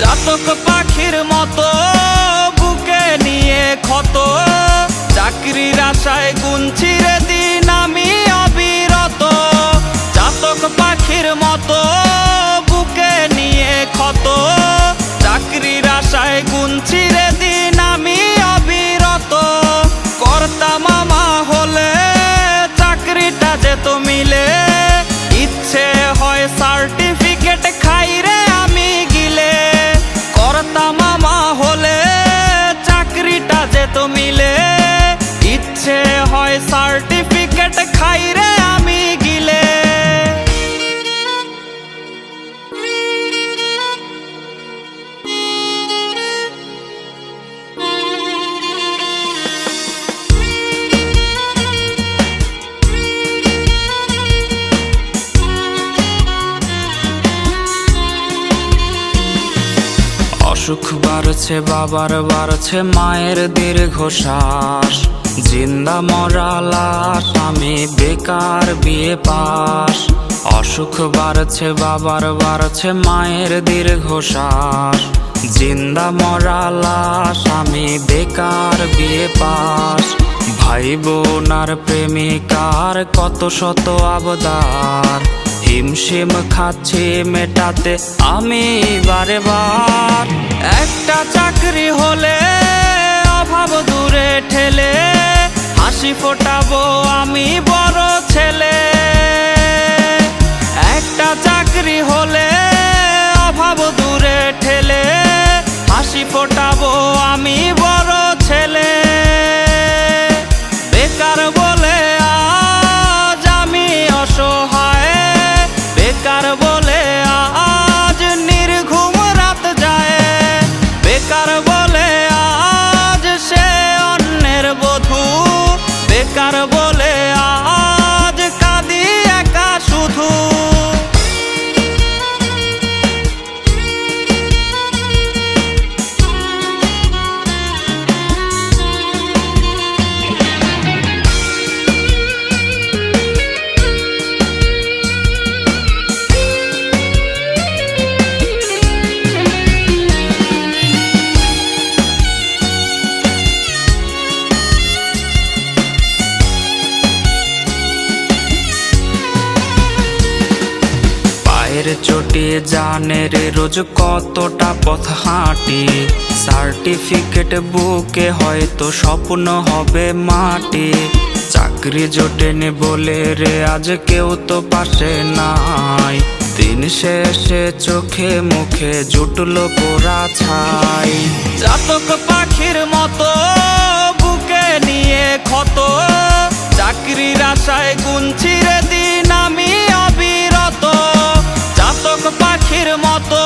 চাতক পাখির মতো বুকে নিয়ে ক্ষত, চাকরির আশায় গুনছি রে দিন আমি অবিরত। চাতক পাখির মতো বুকে নিয়ে ক্ষত, চাকরির আশায় গুনছি রে দিন আমি অবিরত। কর্তা মামা হলে চাকরিটা যেত মিলে, ইচ্ছে হয় সার্টিফিকেট খাই রে আমি গিলে। কর্তা মামা হলে চাকরিটা যেত মিলে, ইচ্ছে হয় সার্টিফিকেট খাই রে আমি গিলে। অসুখ বাড়ছে বাবার বাড়ছে মায়ের দীর্ঘশ্বাস, জিন্দা মরা লাশ আমি বেকার বিয়ে পাস। অসুখ বাড়ছে বাবার বাড়ছে মায়ের দীর্ঘশ্বাস, জিন্দা মরা লাশ আমি বেকার বিয়ে পাস। ভাই বোন আর প্রেমিকার কত শত আবদার, হিমশিম খাচ্ছি মেটাতে আমি বারে বার। একটা চাকরি হলে অভাব দূরে ঠেলে, হাসি ফোটাবো আমি বড় ছেলে। একটা চাকরি হলে অভাব দূরে ঠেলে, হাসি ফোটাবো আমি বড় ছেলে। বেকার বলে আজ আমি অসহায়, বেকার বলে আজ নির্ঘুম রাত যায়। বেকার বলে আজ সে অন্যের বধূ, বেকার বলে আজ কাঁদি একা শুধু। চটি জানে রে রোজ কতটা পথ হাঁটি, সার্টিফিকেট বুকে হয়তো স্বপ্ন হবে মাটি। চাকরি জোটেনি বলে রে আজ কেউ তো পাশে নাই, দিন শেষে চোখে মুখে জুটলো পোড়া ছাই। চাতক পাখির মতো বুকে নিয়ে ক্ষত, চাকরির আশায় গুনছি রে দিন আমি অবিরত। চাতক পাখির মতো